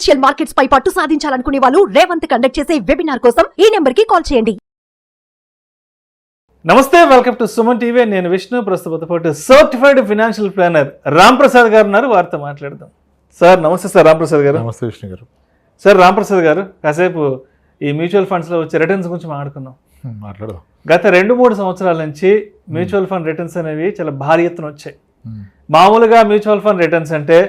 Financial markets పై పట్టు సాధించాలనుకునే వాళ్ళు Revanth conduct చేసే వెబినార్ కోసం ఈ నెంబర్ కి కాల్ చేయండి. నమస్తే, వెల్కమ్ టు సుమన్ టీవీ. నేను విష్ణు. ప్రస్తుతం certified financial planar Ram Prasad గారు ఉన్నారు. వారితో మాట్లాడదాం. సార్ నమస్తే. సార్ రామ్ ప్రసాద్ గారు. నమస్తే విష్ణు గారు. సార్ రామ్ ప్రసాద్ గారు, కాసేపు ఈ మ్యూచువల్ ఫండ్స్లో వచ్చే రిటర్న్స్ గురించి మాట్లాడుకున్నాం. మాట్లాడదాం. గత 2-3 సంవత్సరాల నుంచి మ్యూచువల్ ఫండ్ రిటర్న్స్ అనేవి చాలా భారీ ఎత్తున వచ్చాయి. మామూలుగా మ్యూచువల్ ఫండ్ రిటర్న్స్ అంటే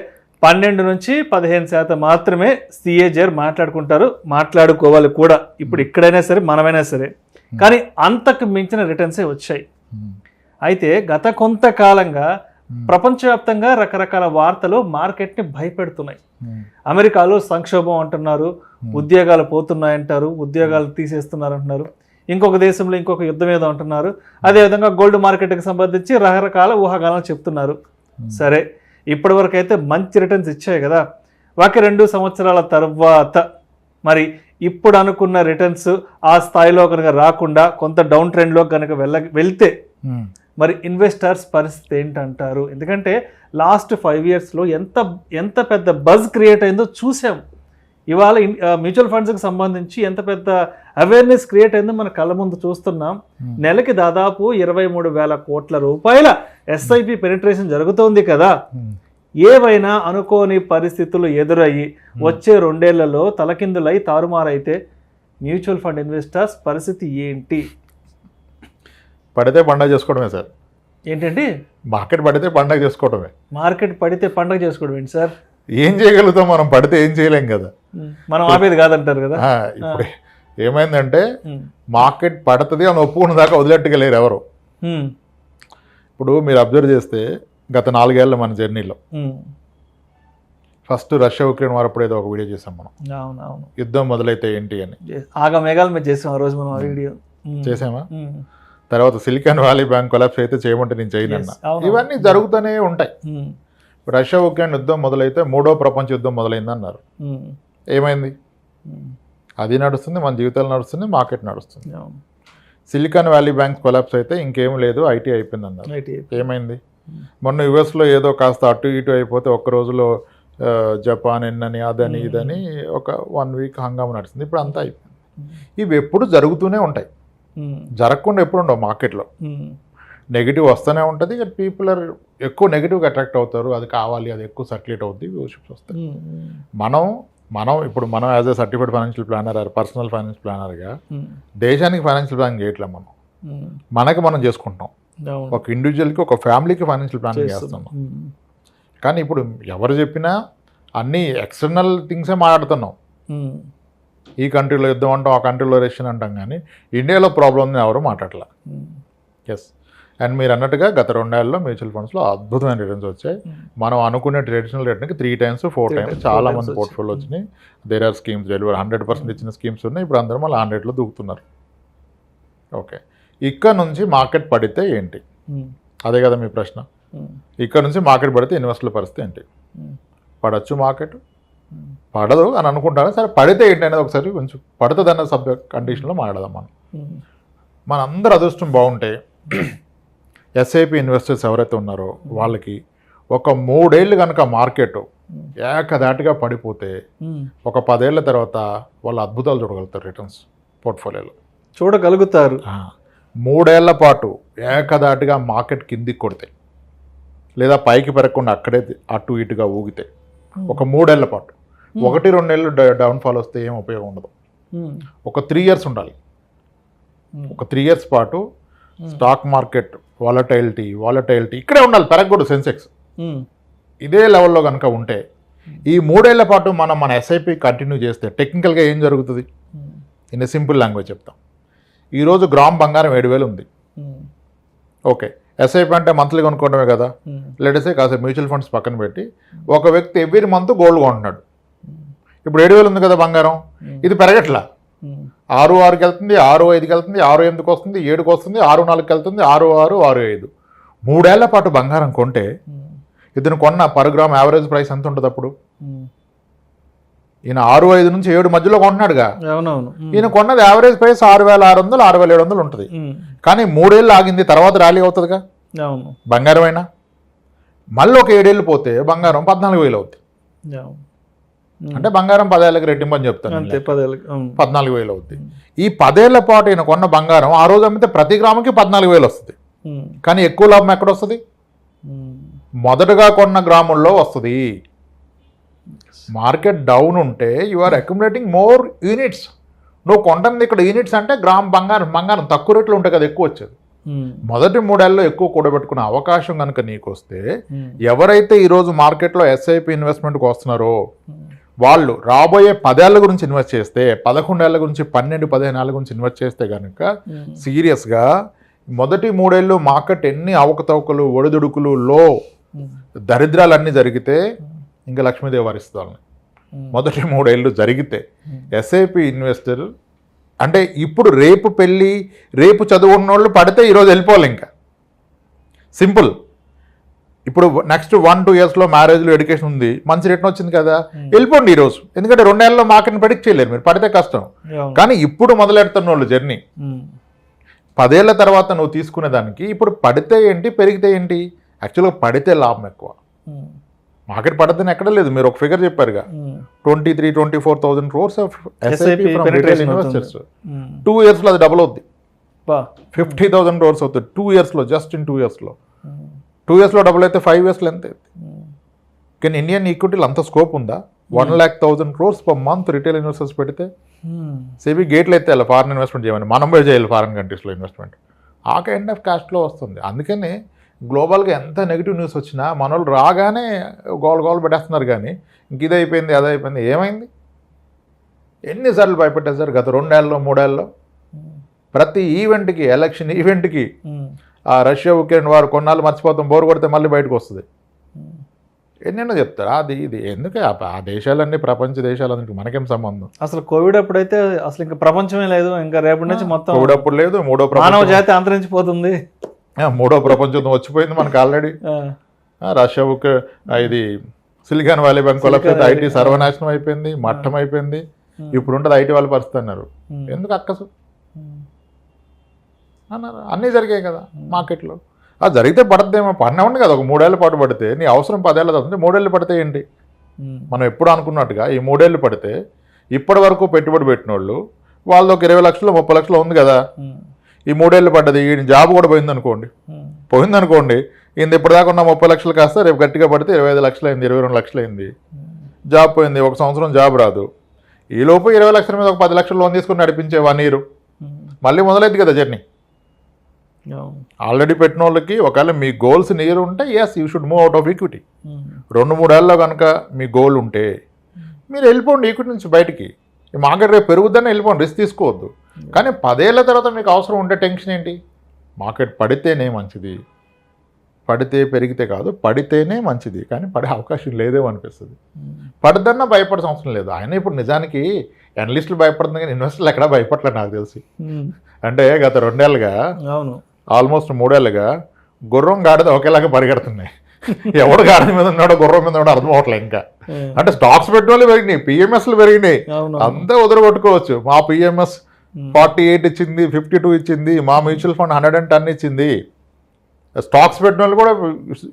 12 నుంచి 15% మాత్రమే సిఏజర్ మాట్లాడుకోవాలి కూడా. ఇప్పుడు ఇక్కడైనా సరే మనమైనా సరే, కానీ అంతకు మించిన రిటర్న్సే వచ్చాయి. అయితే గత కొంతకాలంగా ప్రపంచవ్యాప్తంగా రకరకాల వార్తలు మార్కెట్ని భయపెడుతున్నాయి. అమెరికాలో సంక్షోభం అంటున్నారు, ఉద్యోగాలు పోతున్నాయంటారు, ఉద్యోగాలు తీసేస్తున్నారు అంటున్నారు. ఇంకొక దేశంలో ఇంకొక యుద్ధం ఏదో అంటున్నారు. అదేవిధంగా గోల్డ్ మార్కెట్కి సంబంధించి రకరకాల ఊహాగానాలు చెప్తున్నారు. సరే, ఇప్పటి వరకు అయితే మంచి రిటర్న్స్ ఇచ్చాయి కదా. వాకి 2 సంవత్సరాల తర్వాత మరి ఇప్పుడు అనుకున్న రిటర్న్స్ ఆ స్థాయిలో కనుక రాకుండా కొంత డౌన్ ట్రెండ్లో కనుక వెళ్తే మరి ఇన్వెస్టర్స్ పరిస్థితి ఏంటంటారు? ఎందుకంటే లాస్ట్ 5 yearsలో ఎంత పెద్ద బజ్ క్రియేట్ అయిందో చూసాం. ఇవాళ మ్యూచువల్ ఫండ్స్కి సంబంధించి ఎంత పెద్ద అవేర్నెస్ క్రియేట్ అయిందో మన కళ్ళ ముందు చూస్తున్నాం. నెలకి దాదాపు 23,000 కోట్ల రూపాయల ఎస్ఐపి పెనిట్రేషన్ జరుగుతోంది కదా. ఏవైనా అనుకోని పరిస్థితులు ఎదురయ్యి వచ్చే 2 ఏళ్లలో తలకిందులై తారుమారైతే మ్యూచువల్ ఫండ్ ఇన్వెస్టర్స్ పరిస్థితి ఏంటి? పడితే పండగ చేసుకోవడమే సార్. ఏంటండి? మార్కెట్ పడితే పండగ చేసుకోవడమే. మార్కెట్ పడితే పండగ చేసుకోవడం ఏంటి సార్? ఏం చేయగలుగుతాం మనం? పడితే ఏం చేయలేం కదా. మనం ఆపేది కాదంటారు కదా. ఇప్పుడు ఏమైందంటే మార్కెట్ పడుతుంది అని ఒప్పుకున్న దాకా వదిలేట్టుకెళ్ళారు ఎవరు. ఇప్పుడు మీరు అబ్జర్వ్ చేస్తే గత 4 ఏళ్ళ మన జర్నీలో ఫస్ట్ రష్యా ఉక్రెయిన్ వారప్పుడు ఏదో ఒక వీడియో చేసాం మనం. అవునవును. యుద్ధం మొదలైతే ఏంటి అని ఆగా మేఘాల మీద చేసాం ఆ రోజు మనం వీడియో చేసామా. తర్వాత సిలికాన్ వ్యాలీ బ్యాంక్ కొలాప్స్ అయితే చేయమంటే నేను చేయనన్నా. ఇవన్నీ జరుగుతూనే ఉంటాయి. రష్యా ఉక్రెయిన్ యుద్ధం మొదలైతే 3వ ప్రపంచ యుద్ధం మొదలైంది అన్నారు. ఏమైంది? అది నడుస్తుంది, మన జీవితాలు నడుస్తుంది, మార్కెట్ నడుస్తుంది. సిలికాన్ వ్యాలీ బ్యాంక్ కొలాప్స్ అయితే ఇంకేం లేదు, ఐటీ అయిపోయింది అన్నారు. ఏమైంది? మొన్న యుఎస్లో ఏదో కాస్త అటు ఇటు అయిపోతే ఒక్క రోజులో జపాన్ ఎన్నని అదని ఇదని ఒక 1 week హంగామా నడుస్తుంది. ఇప్పుడు అంతా అయిపోయింది. ఇవి ఎప్పుడు జరుగుతూనే ఉంటాయి, జరగకుండా ఎప్పుడు ఉండవు. మార్కెట్లో నెగిటివ్ వస్తూనే ఉంటుంది. పీపుల్ ఆర్ ఎక్కువ నెగిటివ్గా అట్రాక్ట్ అవుతారు. అది కావాలి, అది ఎక్కువ సర్క్యులేట్ అవుతుంది, వ్యూషిప్స్ వస్తాయి. మనం as a certified financial planner or personal finance ప్లానర్గా దేశానికి ఫైనాన్షియల్ ప్లాన్ చేయట్లేదు. మనకి మనం చేసుకుంటాం. ఒక ఇండివిజువల్కి, ఒక ఫ్యామిలీకి ఫైనాన్షియల్ ప్లానింగ్ చేస్తున్నాం. కానీ ఇప్పుడు ఎవరు చెప్పినా అన్నీ ఎక్స్టర్నల్ థింగ్సే మాట్లాడుతున్నాం. ఈ కంట్రీలో యుద్ధం అంటాం, ఆ కంట్రీలో రెషన్ అంటాం, కానీ ఇండియాలో ప్రాబ్లమ్ ఉందని ఎవరు మాట్లాడలే. ఎస్. అండ్ మీరు అన్నట్టుగా గత 2 ఏళ్ళలో మ్యూచువల్ ఫండ్స్లో అద్భుతమైన రిటర్న్స్ వచ్చాయి. మనం అనుకునే ట్రెడిషనల్ రేట్కి 3 times 4 times చాలా మంది పోర్ట్ఫోలియో వచ్చినాయి. దేర్ ఆర్ స్కీమ్స్ డెలివర్ 100% ఇచ్చిన స్కీమ్స్ ఉన్నాయి. ఇప్పుడు అందరూ మళ్ళీ 100లో దూకుతున్నారు. ఓకే, ఇక్కడ నుంచి మార్కెట్ పడితే ఏంటి? అదే కదా మీ ప్రశ్న. ఇక్కడ నుంచి మార్కెట్ పడితే ఇన్వెస్టర్ల పరిస్థితి ఏంటి? పడచ్చు మార్కెట్, పడదు అని అనుకుంటాను. సరే, పడితే ఏంటి అనేది ఒకసారి కొంచెం పడుతుంది అన్న సబ్జెక్ట్ కండిషన్లో మాట్లాడదాం. మనందరూ అదృష్టం బాగుంటే ఎస్ఐపి ఇన్వెస్టర్స్ ఎవరైతే ఉన్నారో వాళ్ళకి ఒక 3 ఏళ్ళు కనుక మార్కెట్ ఏకదాటిగా పడిపోతే ఒక 10 ఏళ్ళ తర్వాత వాళ్ళు అద్భుతాలు చూడగలుగుతారు. రిటర్న్స్ పోర్ట్ఫోలియోలో చూడగలుగుతారు. 3 ఏళ్ల పాటు ఏకదాటిగా మార్కెట్ కిందికి కొడితే లేదా పైకి పెరగకుండా అక్కడే అటు ఇటుగా ఊగితే ఒక 3 ఏళ్ల పాటు, 1-2 ఏళ్ళు డౌన్ఫాల్ వస్తే ఏం ఉపయోగం ఉండదు. ఒక 3 years ఉండాలి. ఒక 3 years పాటు స్టాక్ మార్కెట్ వాలటైలిటీ ఇక్కడే ఉండాలి, పెరగకూడదు. సెన్సెక్స్ ఇదే లెవెల్లో కనుక ఉంటే ఈ 3 ఏళ్ల పాటు మన ఎస్ఐపి కంటిన్యూ చేస్తే టెక్నికల్గా ఏం జరుగుతుంది? ఇన్ సింపుల్ లాంగ్వేజ్ చెప్తాం. ఈరోజు గ్రామ్ బంగారం 7,000 ఉంది. ఓకే, ఎస్ఐపి అంటే మంత్లీ కొనుక్కోవడమే కదా. లేటెస్ట్ కాసేపు మ్యూచువల్ ఫండ్స్ పక్కన పెట్టి ఒక వ్యక్తి ఎవ్రీ మంత్ గోల్డ్ కొంటున్నాడు. ఇప్పుడు 7,000 ఉంది కదా బంగారం, ఇది పెరగట్లా. 6,6కి వెళ్తుంది, 6,5కి వెళ్తుంది, 6,8కి వస్తుంది, 7కి వస్తుంది, 6,4కి వెళ్తుంది, 6,6, 6,5. 3 ఏళ్ల పాటు బంగారం కొంటే ఇతను కొన్న పర్ గ్రామ్ యావరేజ్ ప్రైస్ ఎంత ఉంటుంది? అప్పుడు ఈయన 6,5 నుంచి 7 మధ్యలో కొంటున్నాడుగా. ఈయన కొన్నది యావరేజ్ ప్రైస్ 6,600, 6,700 ఉంటుంది. కానీ 3 ఏళ్ళు ఆగింది, తర్వాత ర్యాలీ అవుతుందిగా బంగారం అయినా. మళ్ళీ ఒక 7 ఏళ్ళు పోతే బంగారం 14,000 అవుతుంది. అంటే బంగారం 10 ఏళ్ళకి రెట్టింపు అని చెప్తాను, అంతే 10 ఏళ్ళకి. 14,000 అవుతుంది. ఈ 10 ఏళ్ల పాటు ఈయన కొన్న బంగారం ఆ రోజు అమ్మితే ప్రతి గ్రాముకి 14,000 వస్తుంది. కానీ ఎక్కువ లాభం ఎక్కడ వస్తుంది? మొదటగా కొన్న గ్రాముల్లో వస్తుంది. మార్కెట్ డౌన్ ఉంటే you are accumulating more units. నువ్వు కొంటుంది ఇక్కడ యూనిట్స్ అంటే గ్రామ్ బంగారం తక్కువ రేట్లు ఉంటాయి కదా, ఎక్కువ వచ్చేది. మొదటి 3 ఏళ్ళలో ఎక్కువ కూడబెట్టుకునే అవకాశం కనుక నీకు వస్తే, ఎవరైతే ఈరోజు మార్కెట్లో ఎస్ఐపి ఇన్వెస్ట్మెంట్కి వస్తున్నారో వాళ్ళు రాబోయే 10 ఏళ్ళ గురించి ఇన్వెస్ట్ చేస్తే, 11 ఏళ్ళ గురించి, 12-15 ఏళ్ళ గురించి ఇన్వెస్ట్ చేస్తే కనుక సీరియస్గా మొదటి 3 ఏళ్ళు మార్కెట్ ఎన్ని అవకతవకలు, ఒడిదుడుకులు, దరిద్రాలన్నీ జరిగితే ఇంకా లక్ష్మీదేవి వరిస్తుంది వాళ్ళని. మొదటి 3 ఏళ్ళు జరిగితే ఎస్ఐపి ఇన్వెస్టర్ అంటే ఇప్పుడు రేపు పెళ్ళి, రేపు చదువుకున్న వాళ్ళు పడితే ఈరోజు వెళ్ళిపోవాలి. ఇంకా సింపుల్. ఇప్పుడు నెక్స్ట్ 1-2 ఇయర్స్లో మ్యారేజ్లో ఎడ్యుకేషన్ ఉంది, మంచి రిటర్న్ వచ్చింది కదా, వెళ్ళిపోండి ఈరోజు. ఎందుకంటే 2 ఏళ్ళలో మార్కెట్ని ప్రెడిక్ట్ చేయలేరు మీరు, పడితే కష్టం. కానీ ఇప్పుడు మొదలెడుతున్న వాళ్ళు జర్నీ 10 ఏళ్ల తర్వాత నువ్వు తీసుకునే దానికి ఇప్పుడు పడితే ఏంటి, పెరిగితే ఏంటి? యాక్చువల్గా పడితే లాభం ఎక్కువ. మార్కెట్ పడదని ఎక్కడ లేదు. మీరు ఒక ఫిగర్ చెప్పారుగా, 23,000-24,000 crores of SIP from retail investors. 2 ఇయర్స్లో అది డబుల్ అవుద్ది, 50,000 crores అవుతుంది 2 ఇయర్స్లో, జస్ట్ ఇన్ 2 ఇయర్స్లో. 2 ఇయర్స్లో డబుల్ అయితే 5 ఇయర్స్లో ఎంత అవుతుంది? కానీ ఇండియన్ ఈక్విటీలో అంత స్కోప్ ఉందా? 1,00,000 crores per month retail investors పెడితే సేబీ గేట్లు అయితే వెళ్ళి ఫారెన్ ఇన్వెస్ట్మెంట్ చేయమని, మనం పోయి చేయాలి ఫారెన్ కంట్రీస్లో ఇన్వెస్ట్మెంట్. ఆ కైండ్ ఆఫ్ క్యాష్లో వస్తుంది. అందుకని గ్లోబల్గా ఎంత నెగిటివ్ న్యూస్ వచ్చినా మన వాళ్ళు రాగానే గోల్ పెట్టేస్తున్నారు. కానీ ఇంక ఇది అయిపోయింది, అది అయిపోయింది. ఏమైంది? ఎన్నిసార్లు భయపెట్టేశారు గత 2 ఏళ్ళలో 3 ఏళ్ళలో? ప్రతి ఈవెంట్కి, ఎలక్షన్ ఈవెంట్కి, ఆ రష్యా ఉక్రెయిన్ వారు కొన్నాళ్ళు మర్చిపోతాం, బోరు కొడితే మళ్ళీ బయటకు వస్తుంది. ఎన్నెన్నో చెప్తారు. అది ఇది ఎందుకే? ఆ దేశాలన్నీ, ప్రపంచ దేశాలన్నింటికి మనకేం సంబంధం? అసలు కోవిడ్ అప్పుడైతే అసలు ఇంకా ప్రపంచం లేదు. ఇంకా రేపటి నుంచి మొత్తం కోవిడ్ అప్పుడు లేదు. మానవ జాతి అంతరించిపోతుంది. 3వ ప్రపంచం వచ్చిపోయింది మనకు ఆల్రెడీ. రష్యా ఇది సిలికాన్ వ్యాలీ బ్యాంక్ వల్ల ఐటీ సర్వనాశనం అయిపోయింది, మట్టం అయిపోయింది. ఇప్పుడు ఉంటుంది ఐటీ వాళ్ళ పరిస్థితి అన్నారు. ఎందుకు అక్కసు అన్నారు? అన్నీ జరిగాయి కదా మార్కెట్లో. అది జరిగితే పడద్దేమో, పడినవ్వండి కదా. ఒక 3 ఏళ్ళ పాటు పడితే నీ అవసరం 10 ఏళ్ళ అవుతుంది. 3 ఏళ్ళు పడితే ఏంటి? మనం ఎప్పుడు అనుకున్నట్టుగా ఈ 3 ఏళ్ళు పడితే ఇప్పటి వరకు పెట్టుబడి పెట్టిన వాళ్ళు వాళ్ళది ఒక 20 లక్షలు 30 లక్షలు ఉంది కదా. ఈ 3 ఏళ్ళు పడ్డది, ఈ జాబ్ కూడా పోయిందనుకోండి, ఈయన ఇప్పటిదాకా ఉన్న 30 లక్షలు కాస్త రేపు గట్టిగా పడితే 25 లక్షలు అయింది, 22 లక్షలు అయింది. జాబ్ పోయింది, 1 సంవత్సరం జాబ్ రాదు. ఈలోపు 20 లక్షల మీద ఒక 10 లక్షలు లోన్ తీసుకుని నడిపించే 1 year మళ్ళీ మొదలైంది కదా జర్నీ. ఆల్రెడీ పెట్టిన వాళ్ళకి ఒకవేళ మీ గోల్స్ నియర్ ఉంటే yes you should move out of equity. 2-3 ఏళ్ళలో కనుక మీ గోల్ ఉంటే మీరు వెళ్ళిపోండి ఈక్విటీ నుంచి బయటికి. ఈ మార్కెట్ రేపు పెరుగుద్దని వెళ్ళిపోండి, రిస్క్ తీసుకోవద్దు. కానీ 10 ఏళ్ళ తర్వాత మీకు అవసరం ఉంటే టెన్షన్ ఏంటి? మార్కెట్ పడితేనే మంచిది, పడితే పెరిగితే కాదు, పడితేనే మంచిది. కానీ పడే అవకాశం లేదేమో అనిపిస్తుంది. పడదన్నా భయపడే అవసరం లేదు. ఆయన ఇప్పుడు నిజానికి అనలిస్టులు భయపడుతుంది కానీ ఇన్వెస్టర్లు ఎక్కడా భయపడలేదు నాకు తెలిసి. అంటే గత 2 ఏళ్ళుగా, ఆల్మోస్ట్ 3 ఏళ్ళుగా గుర్రం గాడిద ఒకేలాగా పరిగెడుతున్నాయి. ఎవడు గాడిద మీద ఉన్నాడో గుర్రం మీద ఉన్నాడో అర్థం అవట్లే. ఇంకా అంటే స్టాక్స్ పెట్టిన వాళ్ళు పెరిగినాయి, పిఎంఎస్లు పెరిగినాయి, అంతా వదిలిపెట్టుకోవచ్చు. మా పిఎంఎస్ 48 ఇచ్చింది, 52 ఇచ్చింది, మా మ్యూచువల్ ఫండ్ 110 ఇచ్చింది. స్టాక్స్ పెట్టిన వాళ్ళు కూడా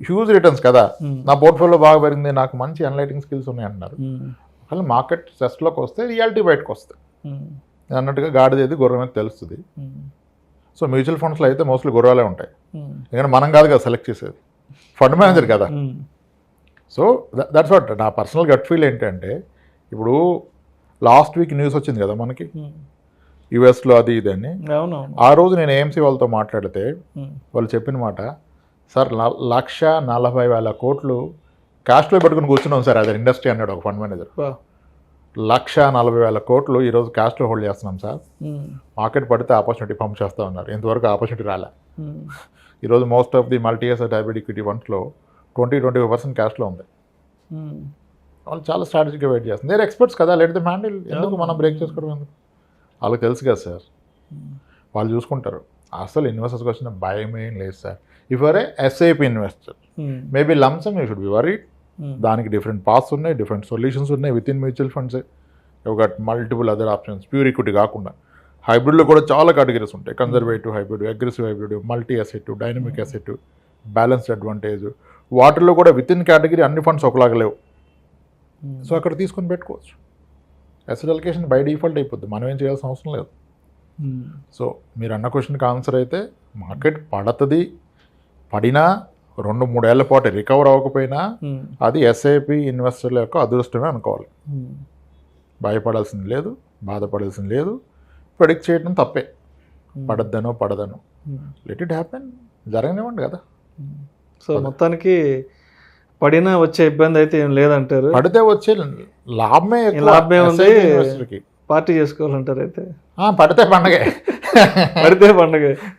హ్యూజ్ రిటర్న్స్ కదా. నా పోర్ట్ఫోలియో బాగా పెరిగింది, నాకు మంచి అనలైటింగ్ స్కిల్స్ ఉన్నాయి అంటున్నారు. అసలు మార్కెట్ స్ట్రెస్లోకి వస్తే రియాలిటీ బయటకు వస్తాయి అన్నట్టుగా. గాడిదేది గుర్రం మీద తెలుస్తుంది. సో మ్యూచువల్ ఫండ్స్లో అయితే మోస్ట్లీ గుర్రాలే ఉంటాయి. ఎందుకంటే మనం కాదు కదా సెలెక్ట్ చేసేది, ఫండ్ మేనేజర్ కదా. సో దట్స్ వాట్ నా పర్సనల్ గట్ ఫీల్ ఏంటంటే, ఇప్పుడు లాస్ట్ వీక్ న్యూస్ వచ్చింది కదా మనకి యుఎస్లో అది ఇది అని. ఆ రోజు నేను ఏఎంసీ వాళ్ళతో మాట్లాడితే వాళ్ళు చెప్పిన మాట, సార్ 1,40,000 కోట్లు క్యాష్లో పెట్టుకుని కూర్చున్నాం సార్, అదే ఇండస్ట్రీ అన్నాడు ఒక ఫండ్ మేనేజర్. 1,40,000 కోట్లు ఈరోజు క్యాష్లో హోల్డ్ చేస్తున్నాం సార్, మార్కెట్ పడితే ఆపర్చునిటీ పంప్ చేస్తూ ఉన్నారు. ఇంతవరకు ఆపర్చునిటీ రాలే. ఈరోజు most of the multi asset hybrid equity ఫండ్స్లో 20-25% క్యాష్లో ఉంది. వాళ్ళు చాలా స్ట్రాటజీగా వెయిట్ చేస్తుంది. దేర్ ఎక్స్పర్ట్స్ కదా, లెట్ దెమ్ హ్యాండిల్. ఎందుకు మనం బ్రేక్ చేసుకోవడం ఎందుకు? వాళ్ళకి తెలుసు కదా సార్, వాళ్ళు చూసుకుంటారు. అసలు ఇన్వెస్టర్స్కి వచ్చిన భయం ఏం లేదు sir. If are a SIP investor maybe lumpsum you should be worried. దానికి డిఫరెంట్ పాత్స్ ఉన్నాయి, డిఫరెంట్ సొల్యూషన్స్ ఉన్నాయి విత్ ఇన్ మ్యూచువల్ ఫండ్స్. ఒక multiple other options, pure equity కాకుండా హైబ్రిడ్లో కూడా చాలా కేటగిరీస్ ఉంటాయి. Conservative hybrid, aggressive hybrid, multi asset, dynamic asset, balanced advantage. వాటిల్లో కూడా విత్ ఇన్ కేటగిరీ అన్ని ఫండ్స్ ఒకలాగా లేవు. సో అక్కడ తీసుకొని పెట్టుకోవచ్చు. అసెట్ అలొకేషన్ బై డిఫాల్ట్ అయిపోద్ది, మనం ఏం చేయాల్సిన అవసరం లేదు. సో మీరు అన్న క్వశ్చన్కి ఆన్సర్ అయితే మార్కెట్ పడుతుంది, పడినా 2-3 ఏళ్ల పాటు రికవర్ అవ్వకపోయినా అది ఎస్ఐపి ఇన్వెస్టర్ల యొక్క అదృష్టమే అనుకోవాలి. భయపడాల్సింది లేదు, బాధపడాల్సింది లేదు, ప్రెడిక్ట్ చేయడం తప్పే. పడదను లెట్ ఇట్ హ్యాపెన్, జరగనివ్వండి కదా. సో మొత్తానికి పడినా వచ్చే ఇబ్బంది అయితే ఏం లేదంటారు. పడితే వచ్చే లాభమే ఉంది, పార్టీ చేసుకోవాలంటారు అయితే. పడితే పండగే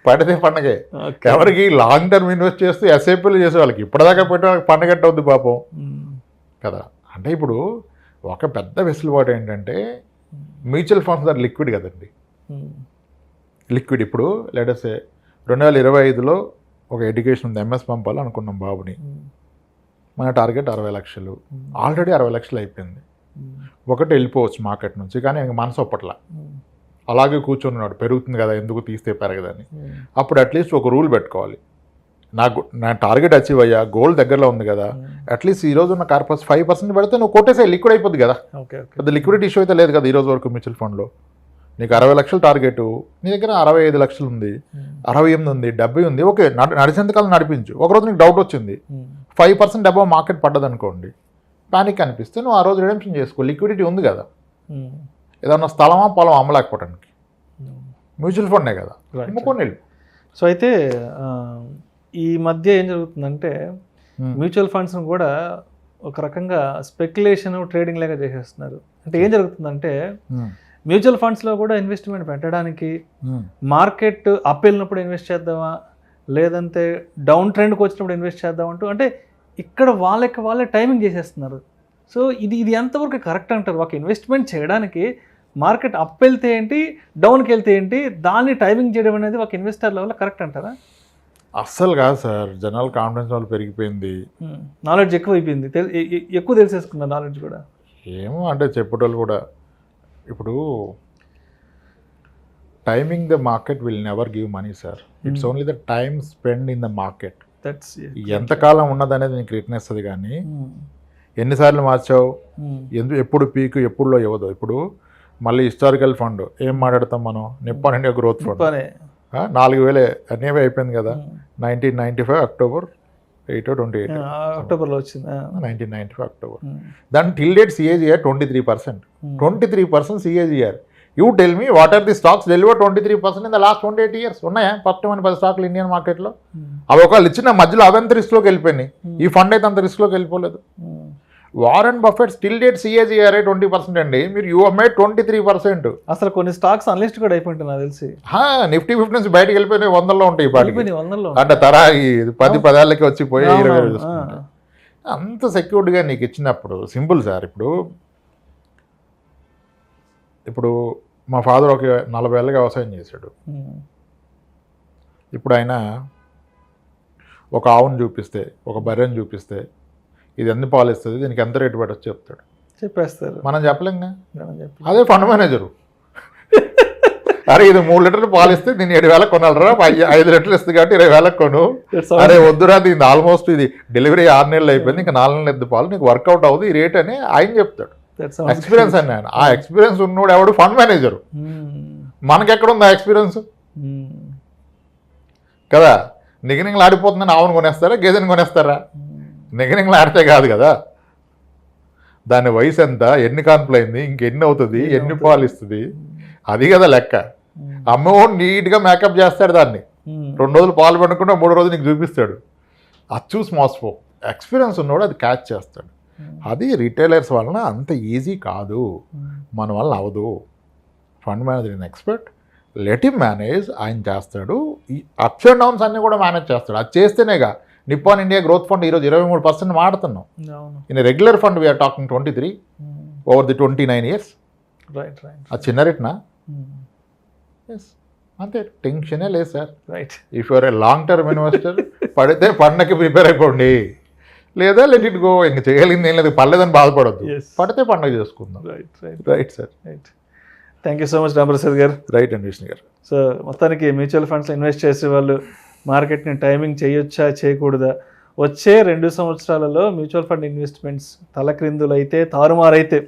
పడితే పండగే. ఎవరికి లాంగ్ టర్మ్ ఇన్వెస్ట్ చేస్తూ ఎస్ఐపీలు చేసే వాళ్ళకి ఇప్పటిదాకా పెట్టే వాళ్ళకి పండగట్ట అవుద్ది పాపం కదా. అంటే ఇప్పుడు ఒక పెద్ద వెసులుబాటు ఏంటంటే మ్యూచువల్ ఫండ్స్ దాని లిక్విడ్ కదండి. లిక్విడ్ ఇప్పుడు లేటెస్ట్ 2025లో ఒక ఎడ్యుకేషన్ ఉంది, ఎంఎస్ పంపాలి అనుకున్నాం బాబుని. మన టార్గెట్ 60 లక్షలు, ఆల్రెడీ 60 లక్షలు అయిపోయింది. ఒకటి వెళ్ళిపోవచ్చు మార్కెట్ నుంచి, కానీ ఆయనకి మనసు ఒప్పట్ల, అలాగే కూర్చొని పెరుగుతుంది కదా ఎందుకు తీస్తే పెరగదని. అప్పుడు అట్లీస్ట్ ఒక రూల్ పెట్టుకోవాలి, నా టార్గెట్ అచీవ్ అయ్యా, గోల్ దగ్గరలో ఉంది కదా, అట్లీస్ట్ ఈ రోజు ఉన్న కార్పస్ 5% పెడితే నువ్వు కొట్టేసే లిక్విడ్ అయిపోద్ది కదా. పెద్ద లిక్విడిటీ ఇష్యూ అయితే లేదు కదా ఈ రోజు వరకు మ్యూచువల్ ఫండ్లో. నీకు 60 లక్షలు టార్గెట్, నీ దగ్గర 65 లక్షలు ఉంది, 68 ఉంది, 70 ఉంది, ఓకే నడిచేంతకాలం నడిపించు. ఒకరోజు నీకు డౌట్ వచ్చింది, 5% అబవ్ మార్కెట్ పడ్డదనుకోండి, ప్యానిక్ అనిపిస్తే నువ్వు ఆ రోజు రిడెంప్షన్ చేసుకో, లిక్విడిటీ ఉంది కదా. ఏదన్నా స్థలమా పొలం అమ్మలేకపోవడానికి, మ్యూచువల్ ఫండే కదా, అమ్ముకొని వెళ్ళి. సో అయితే ఈ మధ్య ఏం జరుగుతుందంటే మ్యూచువల్ ఫండ్స్ను కూడా ఒక రకంగా స్పెక్యులేషన్ ట్రేడింగ్ లాగా చేసేస్తున్నారు. అంటే ఏం జరుగుతుందంటే మ్యూచువల్ ఫండ్స్లో కూడా ఇన్వెస్ట్మెంట్ పెట్టడానికి మార్కెట్ అప్ వెళ్ళినప్పుడు ఇన్వెస్ట్ చేద్దామా, లేదంటే డౌన్ ట్రెండ్కి వచ్చినప్పుడు ఇన్వెస్ట్ చేద్దామంటూ, అంటే ఇక్కడ వాళ్ళే టైమింగ్ చేసేస్తున్నారు. సో ఇది ఎంతవరకు కరెక్ట్ అంటారు? ఒక ఇన్వెస్ట్మెంట్ చేయడానికి మార్కెట్ అప్ వెళ్తే ఏంటి, డౌన్కి వెళ్తే ఏంటి, దాన్ని టైమింగ్ చేయడం అనేది ఒక ఇన్వెస్టర్ లెవెల్లో కరెక్ట్ అంటారా? అస్సలు కాదు సార్. జనరల్ కాన్ఫిడెన్స్ వాళ్ళు పెరిగిపోయింది, నాలెడ్జ్ ఎక్కువ అయిపోయింది, ఎక్కువ తెలిసేసుకున్నారు నాలెడ్జ్ కూడా. ఏమో అంటే చెప్పేటోళ్ళు కూడా ఇప్పుడు timing the market will never give money sir, it's only the time spend in the market. ఎంతకాలం ఉన్నదనేది నీకు రిటర్న్ ఇస్తుంది, కానీ ఎన్నిసార్లు మార్చావు, ఎప్పుడు పీక్ ఎప్పుడులో ఇవ్వదు. ఇప్పుడు మళ్ళీ హిస్టారికల్ ఫండ్ ఏం మాట్లాడతాం మనం, నిప్పాన్ ఇండియా గ్రోత్ ఫండ్ 4,000 అనేవి అయిపోయింది కదా. 1995 అక్టోబర్ 28 అక్టోబర్లో వచ్చింది, 1995 అక్టోబర్. దాని till date CAGR 23% CAGR. You tell me what are the stocks deliver 23% in the last 28 years? ఉన్నాయా 10 స్టాక్లు ఇండియన్ మార్కెట్లో? అవి ఒకవేళ ఇచ్చిన మధ్యలో అవంత రిస్క్లోకి వెళ్ళిపోయినాయి, ఈ ఫండ్ అయితే అంత రిస్క్లోకి వెళ్ళిపోలేదు. Warren Buffett still date CAGR 20% అండి, మీరు యూ మేడ్ 23%. అసలు కొన్ని స్టాక్స్ అన్లిస్ట్ కూడా అయిపోయింది నాకు తెలిసి. నిఫ్టీ 50 నుంచి బయటకు వెళ్ళిపోయినాయి, 100లో ఉంటాయి ఈ పాటికి. అంటే తరా ఈ 10 ఏళ్ళకి వచ్చిపోయి 20 అంత సెక్యూర్డ్గా నీకు ఇచ్చినప్పుడు సింపుల్ సార్. ఇప్పుడు మా ఫాదర్ ఒక 40 ఏళ్ళకి వ్యవసాయం చేశాడు. ఇప్పుడు ఆయన ఒక ఆవును చూపిస్తే, ఒక బర్రెని చూపిస్తే, ఇది ఎన్ని పాలు ఇస్తుంది, దీనికి ఎంత రేటు పెట్టచ్చు చెప్తాడు, చెప్పేస్తారు. మనం చెప్పలేంగా. అదే ఫండ్ మేనేజరు, అరే ఇది 3 లీటర్లు పాలు ఇస్తే నేను 7,000 కొనాలరా, 5 లీటర్లు ఇస్తుంది కాబట్టి 20,000 కొను. అరే వద్దురా, దీని ఆల్మోస్ట్ ఇది డెలివరీ 6 నెలలు అయిపోయింది, ఇంకా 4 నెలలు ఎద్దు పాలు, నీకు వర్కౌట్ అవుతుంది ఈ రేట్ అని ఆయన చెప్తాడు. ఎక్స్పీరియన్స్ అని ఆయన. ఆ ఎక్స్పీరియన్స్ ఉన్నోడు ఎవడు? Fund manager. మనకెక్కడుంది ఆ ఎక్స్పీరియన్స్ కదా. నిగనింగ్లు ఆడిపోతుందని ఆవును కొనేస్తారా, గేదెని కొనేస్తారా? నిగనింగ్లు ఆడితే కాదు కదా, దాని వయసు ఎంత, ఎన్ని కాన్పులు అయింది, ఇంకెన్ని అవుతుంది, ఎన్ని పాలు ఇస్తుంది, అది కదా లెక్క. అమ్మోడు నీట్గా మేకప్ చేస్తాడు దాన్ని, 2 రోజులు పాలు పండుకుంటే 3వ రోజు నీకు చూపిస్తాడు. అది చూసి మోసపో. ఎక్స్పీరియన్స్ ఉన్నోడు అది క్యాచ్ చేస్తాడు. అది రిటైలర్స్ వలన అంత ఈజీ కాదు, మన వల్ల అవదు. Fund manager in expert, let him manage. ఆయన చేస్తాడు, ఈ అప్స్ అండ్ డౌన్స్ అన్నీ కూడా మేనేజ్ చేస్తాడు. అది చేస్తేనేగా నిప్పాన్ ఇండియా గ్రోత్ ఫండ్ ఈరోజు 23% మాడుతున్నాం. In regular fund we're talking 23 over the 29 years. అది చిన్న రేట్నా? ఎస్, అంతే. టెన్షనే లేదు sir. If you're a long term investor, పడితే పండగకి ప్రిపేర్ అయిపోండి, లేదా లెట్ ఇట్ గో. ఇంక చేయగలిగింది ఏం లేదు, పర్లేదని బాధపడద్దు, పడితే పండగ చేసుకుందాం. Right sir. Thank you so much Ramprasad గారు. రైట్ అండి విష్ణు గారు. సో మొత్తానికి మ్యూచువల్ ఫండ్స్లో ఇన్వెస్ట్ చేసే వాళ్ళు మార్కెట్ని టైమింగ్ చేయొచ్చా చేయకూడదా, వచ్చే 2 సంవత్సరాలలో మ్యూచువల్ ఫండ్ ఇన్వెస్ట్మెంట్స్ తలక్రిందులైతే తారుమారైతే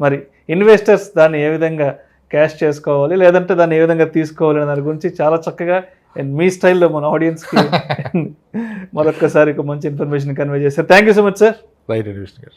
మరి ఇన్వెస్టర్స్ దాన్ని ఏ విధంగా క్యాష్ చేసుకోవాలి, లేదంటే దాన్ని ఏ విధంగా తీసుకోవాలి అనే దాని గురించి చాలా చక్కగా అండ్ మీ స్టైల్లో మన ఆడియన్స్కి మరొక్కసారి ఒక మంచి ఇన్ఫర్మేషన్ కన్వే చేశారు. Thank you so much sir. Right Vishnu గారు.